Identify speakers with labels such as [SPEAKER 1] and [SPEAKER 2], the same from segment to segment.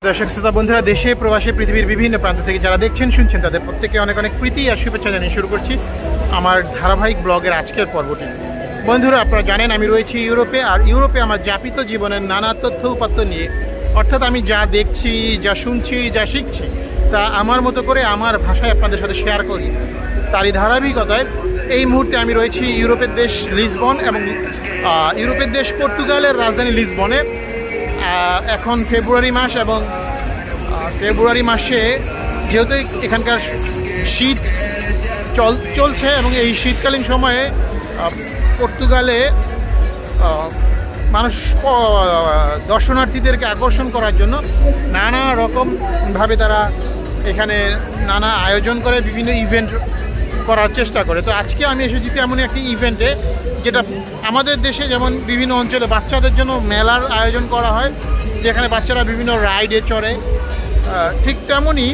[SPEAKER 1] দর্শক শ্রোতা বন্ধুরা, দেশে প্রবাসে পৃথিবীর বিভিন্ন প্রান্ত থেকে যারা দেখছেন শুনছেন তাদের প্রত্যেকে অনেক অনেক প্রীতি আর শুভেচ্ছা জানিয়ে শুরু করছি আমার ধারাবাহিক ব্লগের আজকের পর্বটি। বন্ধুরা, আপনারা জানেন আমি রয়েছি ইউরোপে, আর ইউরোপে আমার যাপিত জীবনের নানা তথ্য উপাত্ত নিয়ে, অর্থাৎ আমি যা দেখছি, যা শুনছি, যা শিখছি তা আমার মতো করে আমার ভাষায় আপনাদের সাথে শেয়ার করি। তারই ধারাবাহিকতায় এই মুহূর্তে আমি রয়েছি ইউরোপের দেশ লিসবন এবং ইউরোপের দেশ পর্তুগালের রাজধানী লিসবনে। এখন ফেব্রুয়ারি মাস এবং ফেব্রুয়ারি মাসে যেহেতু এখানকার শীত চলছে এবং এই শীতকালীন সময়ে পর্তুগালে মানুষ দর্শনার্থীদেরকে আকর্ষণ করার জন্য নানা রকমভাবে তারা এখানে নানা আয়োজন করে, বিভিন্ন ইভেন্ট করার চেষ্টা করে। তো আজকে আমি এসেছি এমন একটি ইভেন্টে যেটা আমাদের দেশে যেমন বিভিন্ন অঞ্চলে বাচ্চাদের জন্য মেলার আয়োজন করা হয়, যেখানে বাচ্চারা বিভিন্ন রাইডে চড়ে, ঠিক তেমনই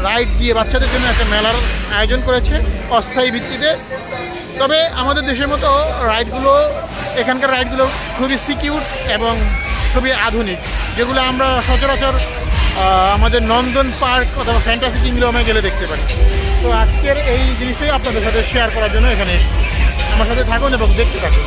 [SPEAKER 1] রাইড দিয়ে বাচ্চাদের জন্য একটা মেলার আয়োজন করেছে অস্থায়ী ভিত্তিতে। তবে আমাদের দেশের মতো রাইডগুলো, এখানকার রাইডগুলো খুবই সিকিউর এবং খুবই আধুনিক, যেগুলো আমরা সচরাচর আমাদের নন্দন পার্ক অথবা ফ্যান্টাসি কিংডমে গেলে দেখতে পারি। তো আজকের এই জিনিসটাই আপনাদের সাথে শেয়ার করার জন্য এখানে এসেছি। আমার সাথে থাকুন এবং দেখতে থাকুন।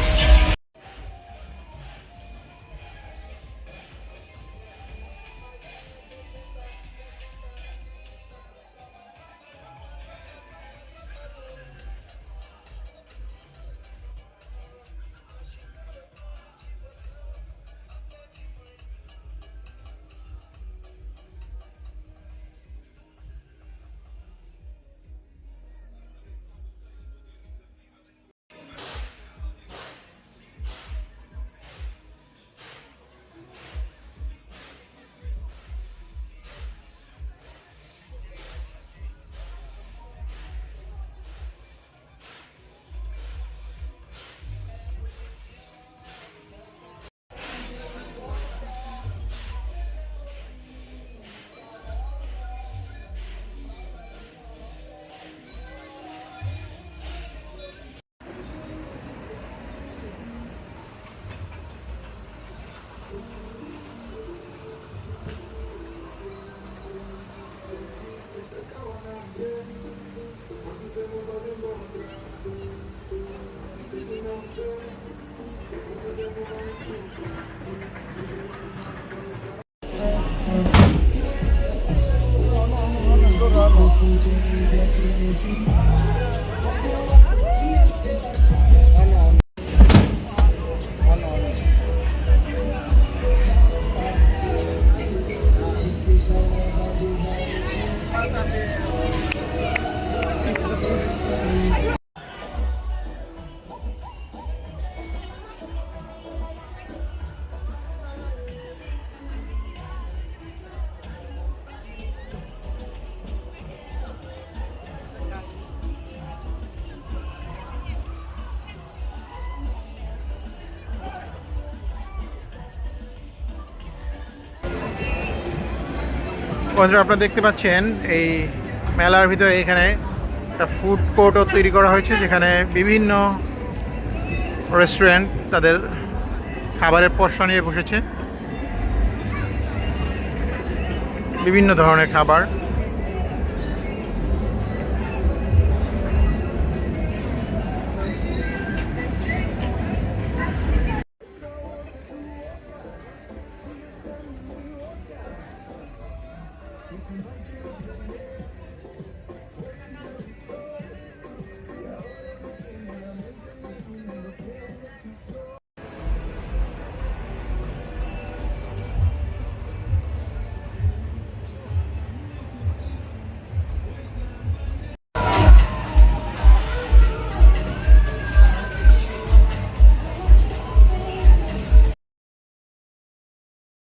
[SPEAKER 1] বন্ধুরা, আপনারা দেখতে পাচ্ছেন এই মেলার ভিতরে এখানে একটা ফুড কোর্টও তৈরি করা হয়েছে, যেখানে বিভিন্ন রেস্টুরেন্ট তাদের খাবারের পসরা নিয়ে বসেছে, বিভিন্ন ধরনের খাবার।